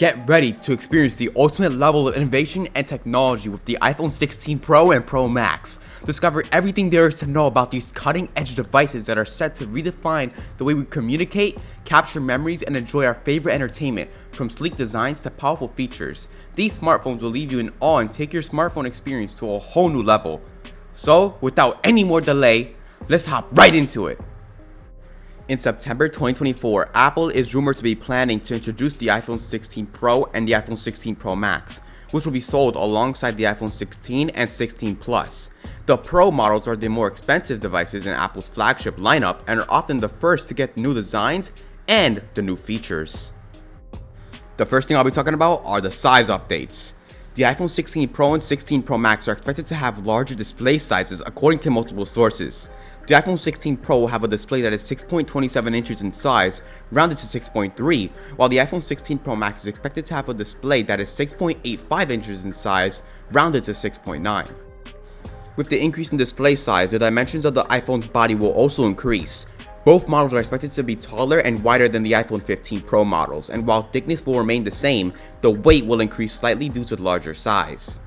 Get ready to experience the ultimate level of innovation and technology with the iPhone 16 Pro and Pro Max. Discover everything there is to know about these cutting-edge devices that are set to redefine the way we communicate, capture memories, and enjoy our favorite entertainment, from sleek designs to powerful features. These smartphones will leave you in awe and take your smartphone experience to a whole new level. So, without any more delay, let's hop right into it. In September 2024, Apple is rumored to be planning to introduce the iPhone 16 Pro and the iPhone 16 Pro Max, which will be sold alongside the iPhone 16 and 16 Plus. The Pro models are the more expensive devices in Apple's flagship lineup and are often the first to get new designs and the new features. The first thing I'll be talking about are the size updates. The iPhone 16 Pro and 16 Pro Max are expected to have larger display sizes according to multiple sources. The iPhone 16 Pro will have a display that is 6.27 inches in size, rounded to 6.3, while the iPhone 16 Pro Max is expected to have a display that is 6.85 inches in size, rounded to 6.9. With the increase in display size, the dimensions of the iPhone's body will also increase. Both models are expected to be taller and wider than the iPhone 15 Pro models, and while thickness will remain the same, the weight will increase slightly due to the larger size.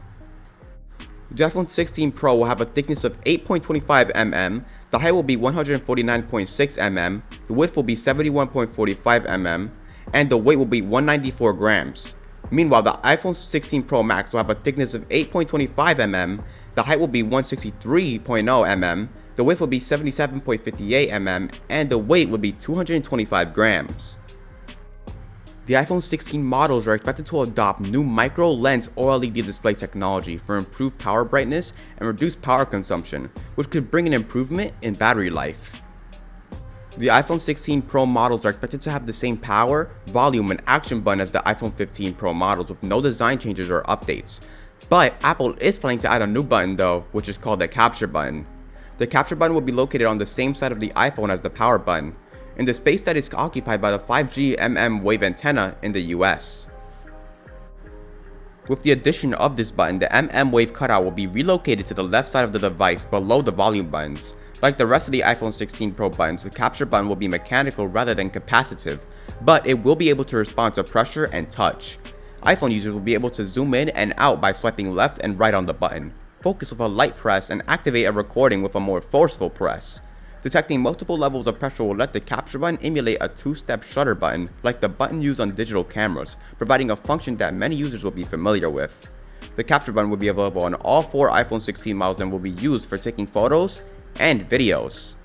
The iPhone 16 Pro will have a thickness of 8.25 mm, the height will be 149.6 mm, the width will be 71.45 mm, and the weight will be 194 grams. Meanwhile, the iPhone 16 Pro Max will have a thickness of 8.25 mm, the height will be 163.0 mm, the width will be 77.58 mm, and the weight will be 225 grams. The iPhone 16 models are expected to adopt new micro lens OLED display technology for improved power brightness and reduced power consumption, which could bring an improvement in battery life. The iPhone 16 Pro models are expected to have the same power, volume, and action button as the iPhone 15 Pro models with no design changes or updates. But Apple is planning to add a new button though, which is called the capture button. The capture button will be located on the same side of the iPhone as the power button, in the space that is occupied by the 5G mmWave antenna in the US. With the addition of this button, the mmWave cutout will be relocated to the left side of the device below the volume buttons. Like the rest of the iPhone 16 Pro buttons, the capture button will be mechanical rather than capacitive, but it will be able to respond to pressure and touch. iPhone users will be able to zoom in and out by swiping left and right on the button, focus with a light press, and activate a recording with a more forceful press. Detecting multiple levels of pressure will let the capture button emulate a two-step shutter button like the button used on digital cameras, providing a function that many users will be familiar with. The capture button will be available on all 4 iPhone 16 models and will be used for taking photos and videos.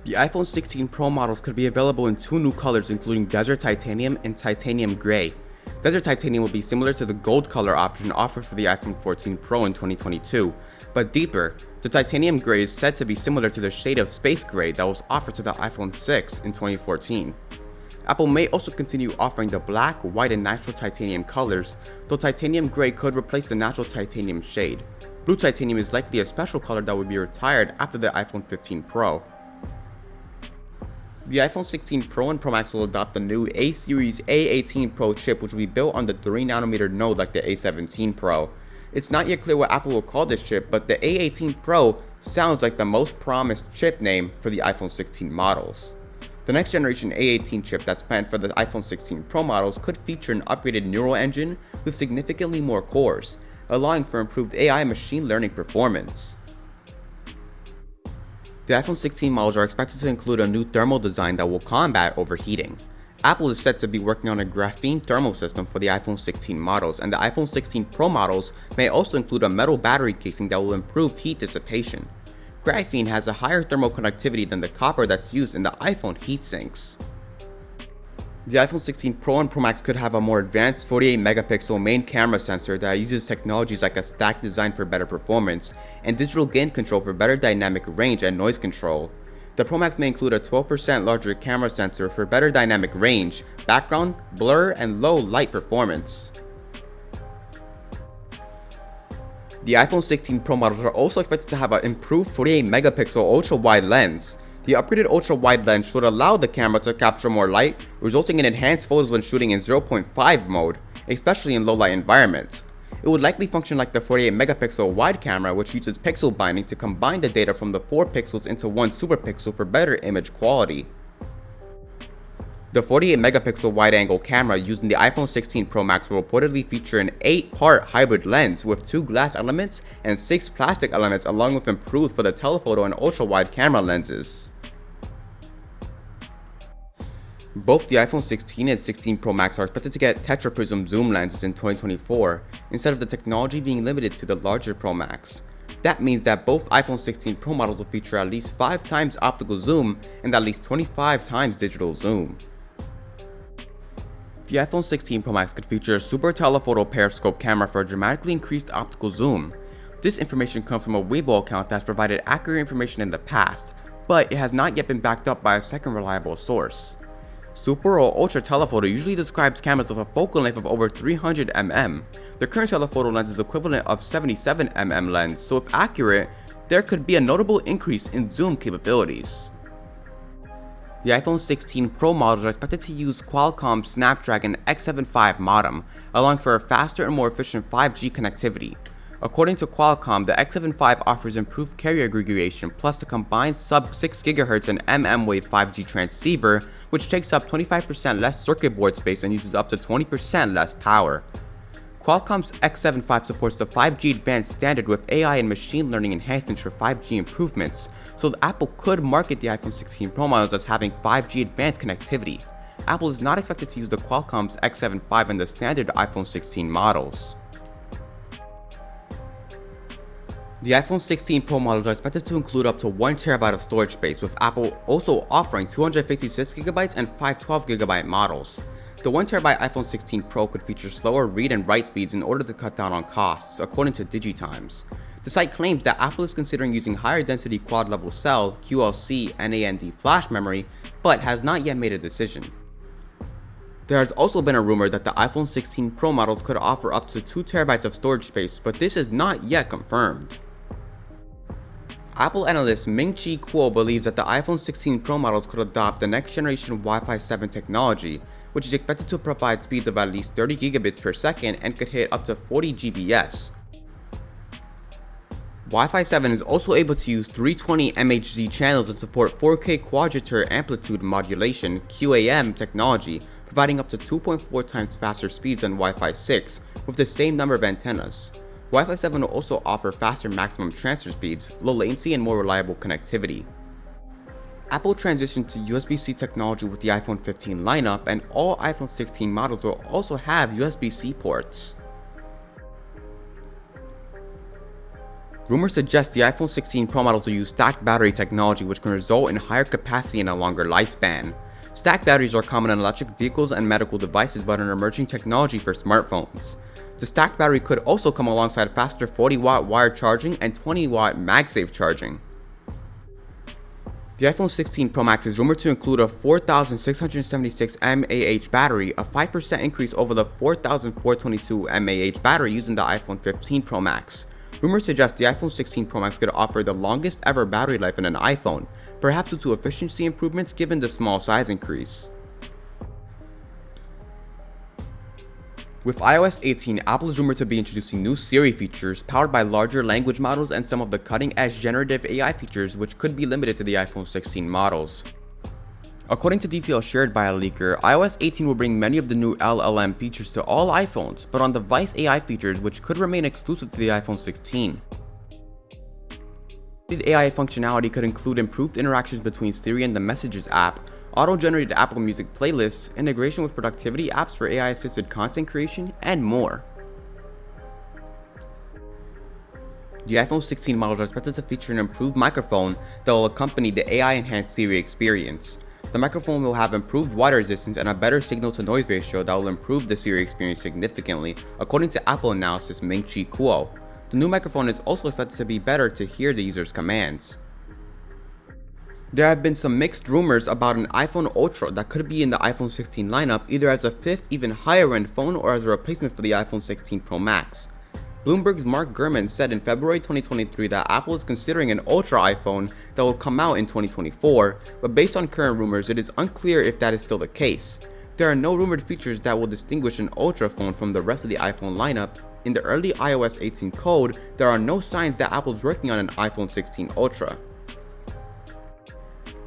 The iPhone 16 Pro models could be available in 2 new colors, including Desert Titanium and Titanium Gray. Desert Titanium will be similar to the gold color option offered for the iPhone 14 Pro in 2022, but deeper. The Titanium Gray is said to be similar to the shade of Space Gray that was offered to the iPhone 6 in 2014. Apple may also continue offering the black, white, and natural titanium colors, though Titanium Gray could replace the natural titanium shade. Blue titanium is likely a special color that would be retired after the iPhone 15 Pro. The iPhone 16 Pro and Pro Max will adopt the new A-series A18 Pro chip, which will be built on the 3nm node like the A17 Pro. It's not yet clear what Apple will call this chip, but the A18 Pro sounds like the most promised chip name for the iPhone 16 models. The next generation A18 chip that's planned for the iPhone 16 Pro models could feature an upgraded neural engine with significantly more cores, allowing for improved AI machine learning performance. The iPhone 16 models are expected to include a new thermal design that will combat overheating. Apple is said to be working on a graphene thermal system for the iPhone 16 models, and the iPhone 16 Pro models may also include a metal battery casing that will improve heat dissipation. Graphene has a higher thermal conductivity than the copper that's used in the iPhone heatsinks. The iPhone 16 Pro and Pro Max could have a more advanced 48 megapixel main camera sensor that uses technologies like a stack design for better performance and digital gain control for better dynamic range and noise control. The Pro Max may include a 12% larger camera sensor for better dynamic range, background, blur, and low light performance. The iPhone 16 Pro models are also expected to have an improved 48 megapixel ultra-wide lens. The upgraded ultra-wide lens should allow the camera to capture more light, resulting in enhanced photos when shooting in 0.5 mode, especially in low-light environments. It would likely function like the 48 megapixel wide camera, which uses pixel binding to combine the data from the 4 pixels into one super pixel for better image quality. The 48 megapixel wide-angle camera used in the iPhone 16 Pro Max will reportedly feature an 8-part hybrid lens with 2 glass elements and 6 plastic elements, along with improved for the telephoto and ultra-wide camera lenses. Both the iPhone 16 and 16 Pro Max are expected to get tetraprism zoom lenses in 2024, instead of the technology being limited to the larger Pro Max. That means that both iPhone 16 Pro models will feature at least 5 times optical zoom and at least 25 times digital zoom. The iPhone 16 Pro Max could feature a super telephoto periscope camera for a dramatically increased optical zoom. This information comes from a Weibo account that has provided accurate information in the past, but it has not yet been backed up by a second reliable source. Super or ultra telephoto usually describes cameras with a focal length of over 300 mm. The current telephoto lens is equivalent of 77 mm lens, so if accurate, there could be a notable increase in zoom capabilities. The iPhone 16 Pro models are expected to use Qualcomm's Snapdragon X75 modem, allowing for a faster and more efficient 5G connectivity. According to Qualcomm, the X75 offers improved carrier aggregation plus the combined sub-6 GHz and mmWave 5G transceiver, which takes up 25% less circuit board space and uses up to 20% less power. Qualcomm's X75 supports the 5G Advanced standard with AI and machine learning enhancements for 5G improvements, so Apple could market the iPhone 16 Pro models as having 5G Advanced connectivity. Apple is not expected to use the Qualcomm's X75 in the standard iPhone 16 models. The iPhone 16 Pro models are expected to include up to 1TB of storage space, with Apple also offering 256GB and 512GB models. The 1TB iPhone 16 Pro could feature slower read and write speeds in order to cut down on costs, according to DigiTimes. The site claims that Apple is considering using higher density quad-level cell QLC NAND flash memory, but has not yet made a decision. There has also been a rumor that the iPhone 16 Pro models could offer up to 2TB of storage space, but this is not yet confirmed. Apple analyst Ming-Chi Kuo believes that the iPhone 16 Pro models could adopt the next generation Wi-Fi 7 technology, which is expected to provide speeds of at least 30 gigabits per second and could hit up to 40 Gbps. Wi-Fi 7 is also able to use 320 MHz channels and support 4K quadrilateral amplitude modulation (QAM) technology, providing up to 2.4 times faster speeds than Wi-Fi 6 with the same number of antennas. Wi-Fi 7 will also offer faster maximum transfer speeds, low latency, and more reliable connectivity. Apple transitioned to USB-C technology with the iPhone 15 lineup, and all iPhone 16 models will also have USB-C ports. Rumors suggest the iPhone 16 Pro models will use stacked battery technology, which can result in higher capacity and a longer lifespan. Stacked batteries are common in electric vehicles and medical devices, but an emerging technology for smartphones. The stacked battery could also come alongside faster 40-watt wired charging and 20-watt MagSafe charging. The iPhone 16 Pro Max is rumored to include a 4,676 mAh battery, a 5% increase over the 4,422 mAh battery used in the iPhone 15 Pro Max. Rumors suggest the iPhone 16 Pro Max could offer the longest ever battery life in an iPhone, perhaps due to efficiency improvements given the small size increase. With iOS 18, Apple is rumored to be introducing new Siri features powered by larger language models and some of the cutting-edge generative AI features, which could be limited to the iPhone 16 models. According to details shared by a leaker, iOS 18 will bring many of the new LLM features to all iPhones, but on device AI features which could remain exclusive to the iPhone 16. AI functionality could include improved interactions between Siri and the Messages app, auto-generated Apple Music playlists, integration with productivity apps for AI-assisted content creation, and more. The iPhone 16 models are expected to feature an improved microphone that will accompany the AI-enhanced Siri experience. The microphone will have improved water resistance and a better signal-to-noise ratio that will improve the Siri experience significantly, according to Apple analyst Ming-Chi Kuo. The new microphone is also expected to be better to hear the user's commands. There have been some mixed rumors about an iPhone Ultra that could be in the iPhone 16 lineup, either as a fifth, even higher end phone or as a replacement for the iPhone 16 Pro Max. Bloomberg's Mark Gurman said in February 2023 that Apple is considering an Ultra iPhone that will come out in 2024, but based on current rumors, it is unclear if that is still the case. There are no rumored features that will distinguish an Ultra phone from the rest of the iPhone lineup. In the early iOS 18 code, there are no signs that Apple is working on an iPhone 16 Ultra.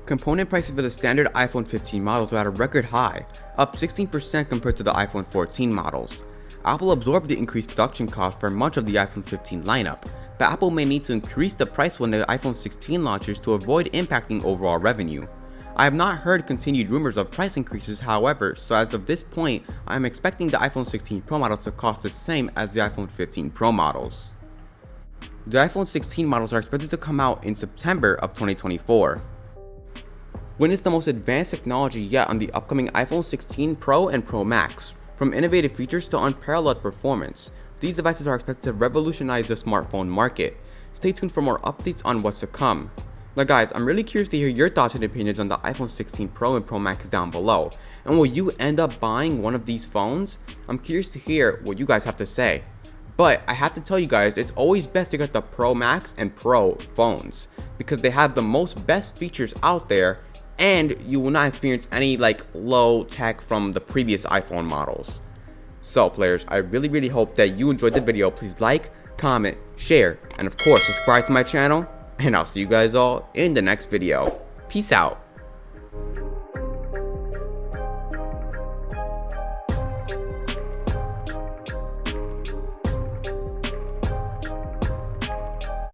Component prices for the standard iPhone 15 models were at a record high, up 16% compared to the iPhone 14 models. Apple absorbed the increased production cost for much of the iPhone 15 lineup, but Apple may need to increase the price when the iPhone 16 launches to avoid impacting overall revenue. I have not heard continued rumors of price increases, however, so as of this point, I am expecting the iPhone 16 Pro models to cost the same as the iPhone 15 Pro models. The iPhone 16 models are expected to come out in September of 2024. Witness the most advanced technology yet on the upcoming iPhone 16 Pro and Pro Max. From innovative features to unparalleled performance, these devices are expected to revolutionize the smartphone market. Stay tuned for more updates on what's to come. Now guys, I'm really curious to hear your thoughts and opinions on the iPhone 16 Pro and Pro Max down below. And will you end up buying one of these phones? I'm curious to hear what you guys have to say. But I have to tell you guys, it's always best to get the Pro Max and Pro phones because they have the most best features out there, and you will not experience any low tech from the previous iPhone models. So players, I really hope that you enjoyed the video. Please like, comment, share, and of course subscribe to my channel, and I'll see you guys all in the next video. Peace out.